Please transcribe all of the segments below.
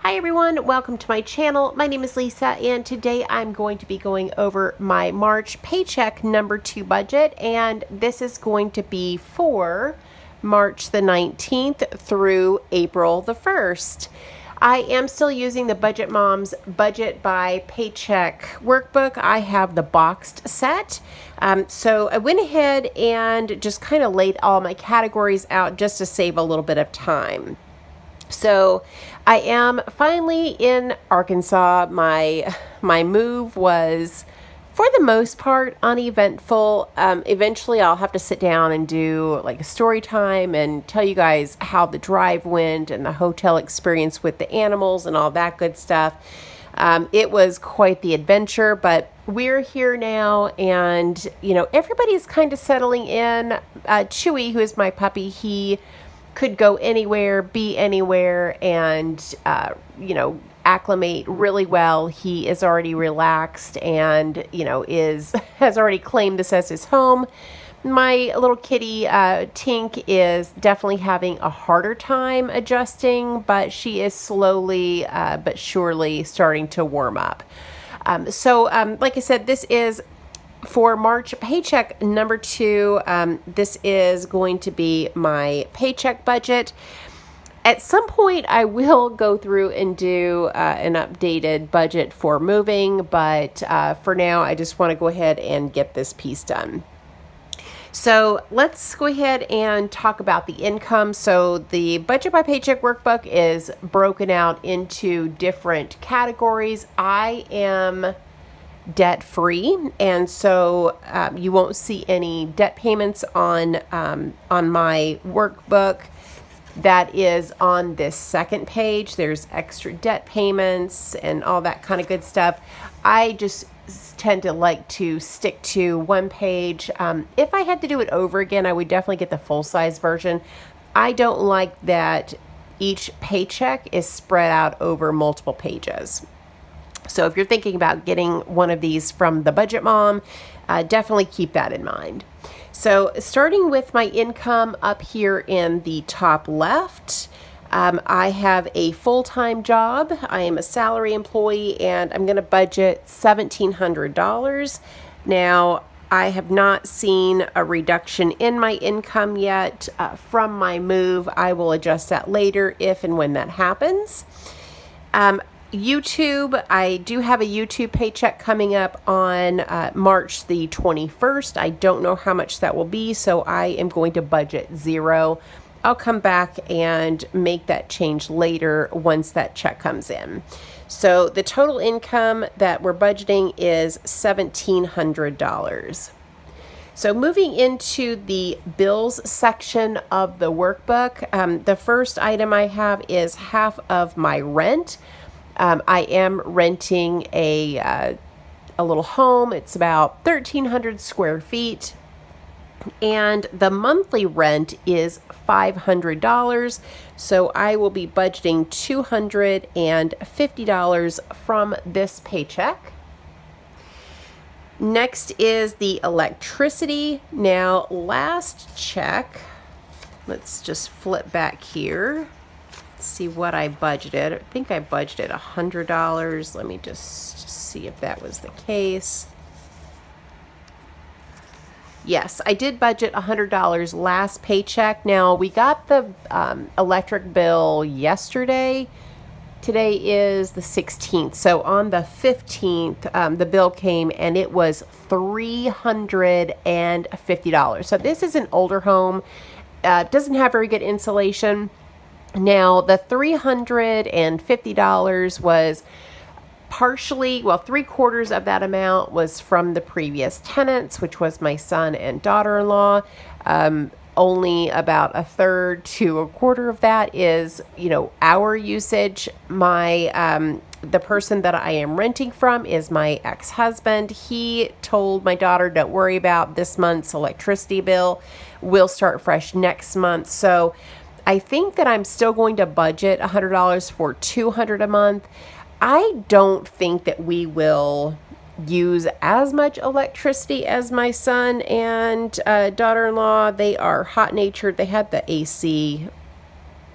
Hi everyone, welcome to my channel. My name is Lisa and today I'm going to be going over my March paycheck number 2 budget, and this is going to be for March the 19th through April the 1st. I am still using the Budget Mom's Budget by Paycheck workbook. I have the boxed set. So I went ahead and just kind of laid all my categories out just to save a little bit of time. So I am finally in Arkansas. My move was, for the most part, uneventful. Eventually I'll have to sit down and do like a story time and tell you guys how the drive went and the hotel experience with the animals and all that good stuff. It was quite the adventure, but we're here now, and everybody's kind of settling in. Chewy, who is my puppy, he could go anywhere, be anywhere, and acclimate really well. He is already relaxed and has already claimed this as his home. My little kitty Tink is definitely having a harder time adjusting, but she is slowly but surely starting to warm up. So like I said, this is for March paycheck number 2. This is going to be my paycheck budget. At some point, I will go through and do an updated budget for moving, but for now, I just want to go ahead and get this piece done. So let's go ahead and talk about the income. So the Budget by Paycheck workbook is broken out into different categories. I am debt free, and so you won't see any debt payments on my workbook. That is on this second page. There's extra debt payments and all that kind of good stuff. I just tend to like to stick to one page. If I had to do it over again, I would definitely get the full-size version. I don't like that each paycheck is spread out over multiple pages. So if you're thinking about getting one of these from the Budget Mom, definitely keep that in mind. So starting with my income up here in the top left, I have a full-time job. I am a salary employee, and I'm going to budget $1,700. Now, I have not seen a reduction in my income yet from my move. I will adjust that later if and when that happens. YouTube, I do have a YouTube paycheck coming up on March the 21st. I don't know how much that will be, so I am going to budget 0. I'll come back and make that change later once that check comes in. So the total income that we're budgeting is $1,700. So moving into the bills section of the workbook, the first item I have is half of my rent. I am renting a little home. It's about 1,300 square feet, and the monthly rent is $500. So I will be budgeting $250 from this paycheck. Next is the electricity. Now, last check, let's just flip back here. See what I budgeted. I think I budgeted $100. Let me just see if that was the case. Yes, I did budget $100 last paycheck. Now, we got the electric bill yesterday. Today is the 16th. So on the 15th, the bill came and it was $350. So this is an older home. Doesn't have very good insulation. Now, the $350 was partially, well, 3/4 of that amount was from the previous tenants, which was my son and daughter-in-law. Only about 1/3 to 1/4 of that is, our usage. The person that I am renting from is my ex-husband. He told my daughter, don't worry about this month's electricity bill. We'll start fresh next month. So I think that I'm still going to budget $100 for $200 a month. I don't think that we will use as much electricity as my son and daughter-in-law. They are hot-natured. They had the AC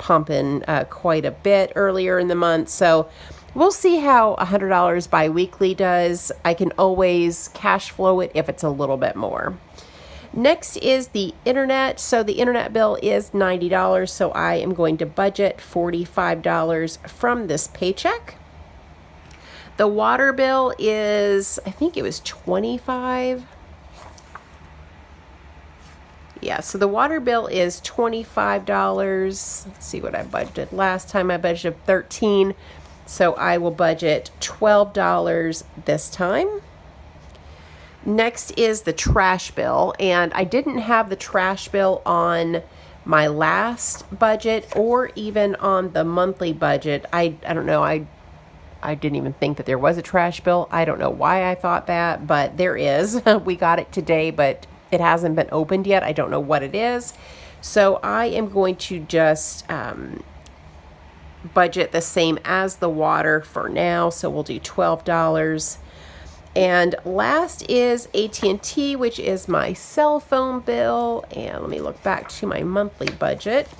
pumping quite a bit earlier in the month. So we'll see how $100 biweekly does. I can always cash flow it if it's a little bit more. Next is the internet. So the internet bill is $90. So I am going to budget $45 from this paycheck. The water bill is, I think it was $25. Yeah, so the water bill is $25. Let's see what I budgeted. Last time I budgeted $13. So I will budget $12 this time. Next is the trash bill, and I didn't have the trash bill on my last budget or even on the monthly budget. I don't know. I didn't even think that there was a trash bill. I don't know why I thought that, but there is. We got it today, but it hasn't been opened yet. I don't know what it is. So I am going to just budget the same as the water for now. So we'll do $12. And last is AT&T, which is my cell phone bill. And let me look back to my monthly budget.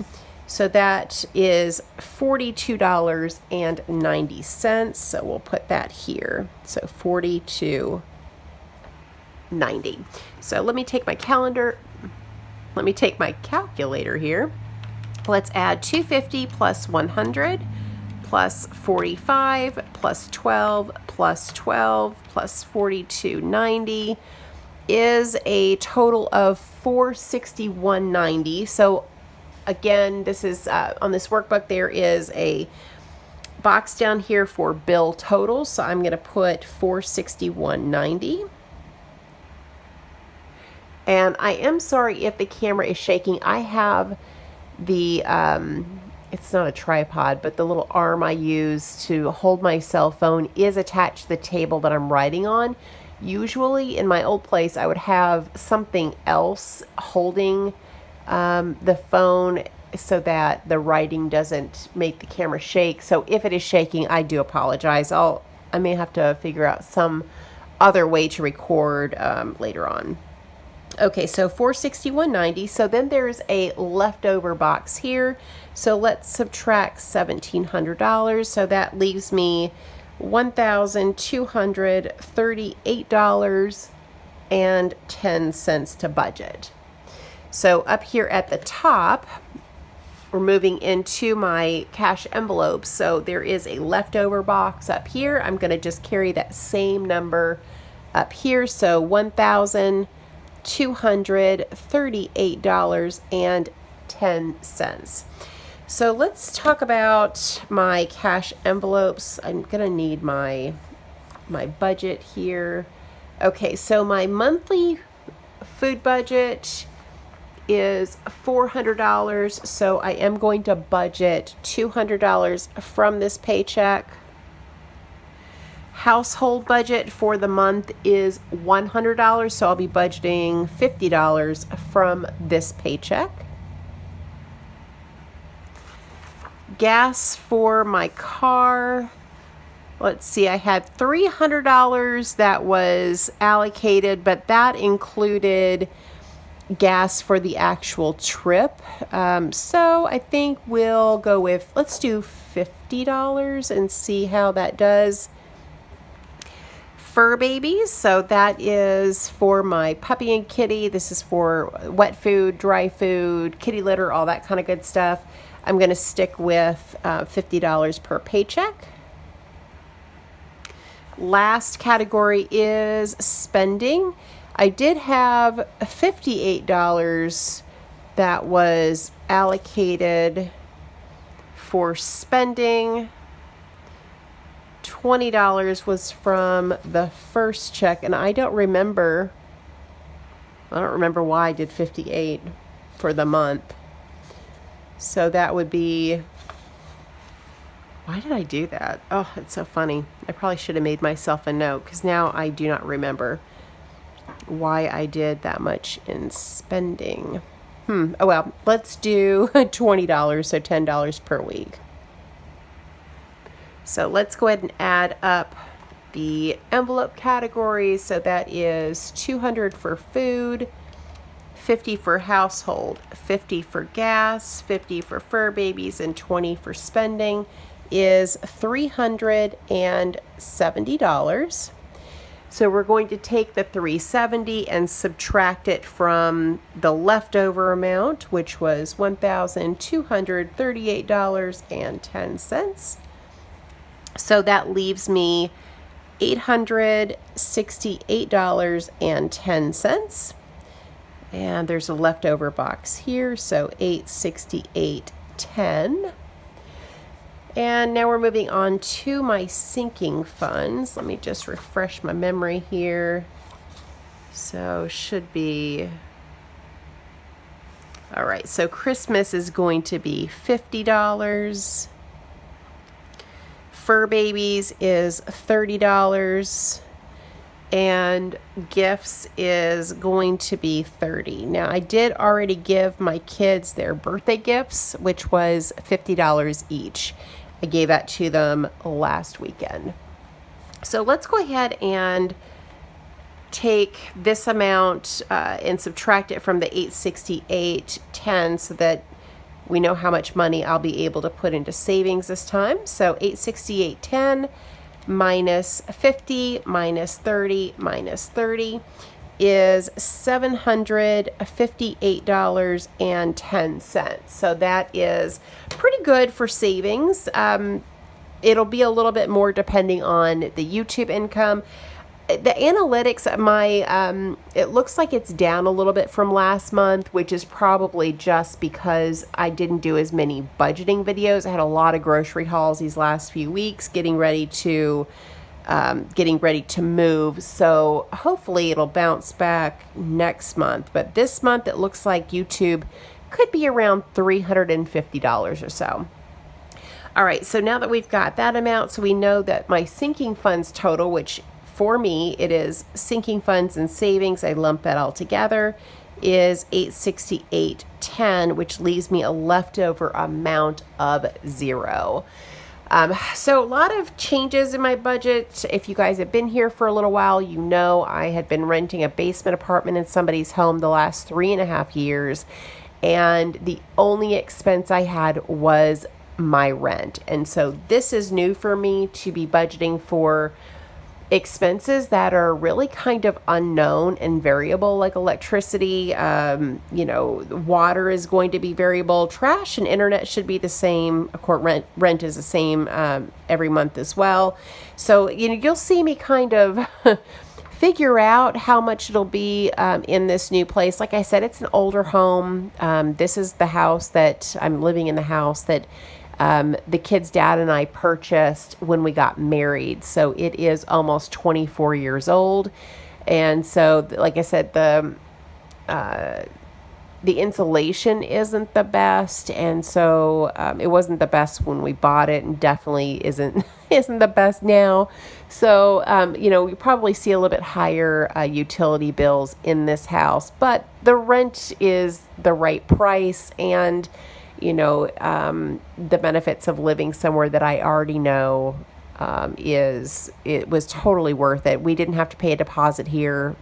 So that is $42.90. So we'll put that here. So $42.90. So let me take my calculator here. Let's add 250 plus 100 plus 45 plus 12 plus 12 plus 42.90 is a total of $461.90. So again, this is on this workbook, there is a box down here for bill totals. So I'm going to put $461.90. And I am sorry if the camera is shaking. I have the, it's not a tripod, but the little arm I use to hold my cell phone is attached to the table that I'm writing on. Usually in my old place, I would have something else holding the phone so that the writing doesn't make the camera shake. So if it is shaking, I do apologize. I may have to figure out some other way to record later on. Okay, so $461.90. So then there's a leftover box here. So let's subtract $1,700. So that leaves me $1,238.10 to budget. So up here at the top, we're moving into my cash envelopes. So there is a leftover box up here. I'm going to just carry that same number up here. So $1,238.10. So let's talk about my cash envelopes. I'm going to need my budget here. Okay, so my monthly food budget is $400. So I am going to budget $200 from this paycheck. Household budget for the month is $100, so I'll be budgeting $50 from this paycheck. Gas for my car, let's see, I had $300 that was allocated, but that included gas for the actual trip. So I think we'll go with, let's do $50 and see how that does. Fur babies, so that is for my puppy and kitty. This is for wet food, dry food, kitty litter, all that kind of good stuff. I'm going to stick with $50 per paycheck. Last category is spending. I did have $58 that was allocated for spending. $20 was from the first check, and I don't remember why I did 58 for the month. So that would be, why did I do that? Oh, it's so funny. I probably should have made myself a note, because now I do not remember why I did that much in spending. Oh well, let's do $20, so $10 per week. So let's go ahead and add up the envelope categories. So that is $200 for food, $50 for household, $50 for gas, $50 for fur babies, and $20 for spending is $370. So we're going to take the $370 and subtract it from the leftover amount, which was $1,238.10. So that leaves me $868.10. And there's a leftover box here, so $868.10. And now we're moving on to my sinking funds. Let me just refresh my memory here. So should be, all right, so Christmas is going to be $50. Fur babies is $30. And gifts is going to be $30. Now, I did already give my kids their birthday gifts, which was $50 each. I gave that to them last weekend. So let's go ahead and take this amount and subtract it from the $868.10 so that we know how much money I'll be able to put into savings this time. So $868.10 minus 50 minus 30 minus 30 is $758.10. So that is pretty good for savings. It'll be a little bit more depending on the YouTube income. The analytics, it looks like it's down a little bit from last month, which is probably just because I didn't do as many budgeting videos. I had a lot of grocery hauls these last few weeks, getting ready to move. So hopefully it'll bounce back next month. But this month it looks like YouTube could be around $350 or so. All right, so now that we've got that amount, so we know that my sinking funds total, which for me, it is sinking funds and savings, I lump that all together, is $868.10, which leaves me a leftover amount of $0. So a lot of changes in my budget. If you guys have been here for a little while, you know I had been renting a basement apartment in somebody's home the last 3.5 years, and the only expense I had was my rent. And so this is new for me to be budgeting for expenses that are really kind of unknown and variable, like electricity. Water is going to be variable. Trash and internet should be the same. Of course, rent is the same every month as well. So, you'll see me kind of figure out how much it'll be in this new place. Like I said, it's an older home. This is the house that I'm living in, the house that the kid's dad and I purchased when we got married. So it is almost 24 years old. And so, like I said, the insulation isn't the best. And so it wasn't the best when we bought it, and definitely isn't the best now. So, we probably see a little bit higher utility bills in this house, but the rent is the right price, and the benefits of living somewhere that I already know it was totally worth it. We didn't have to pay a deposit here.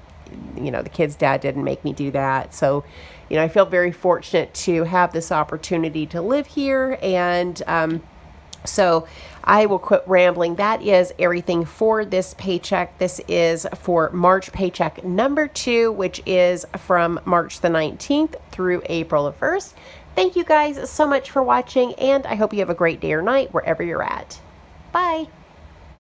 The kid's dad didn't make me do that. So, I feel very fortunate to have this opportunity to live here. And so I will quit rambling. That is everything for this paycheck. This is for March paycheck number 2, which is from March the 19th through April the 1st. Thank you guys so much for watching, and I hope you have a great day or night wherever you're at. Bye.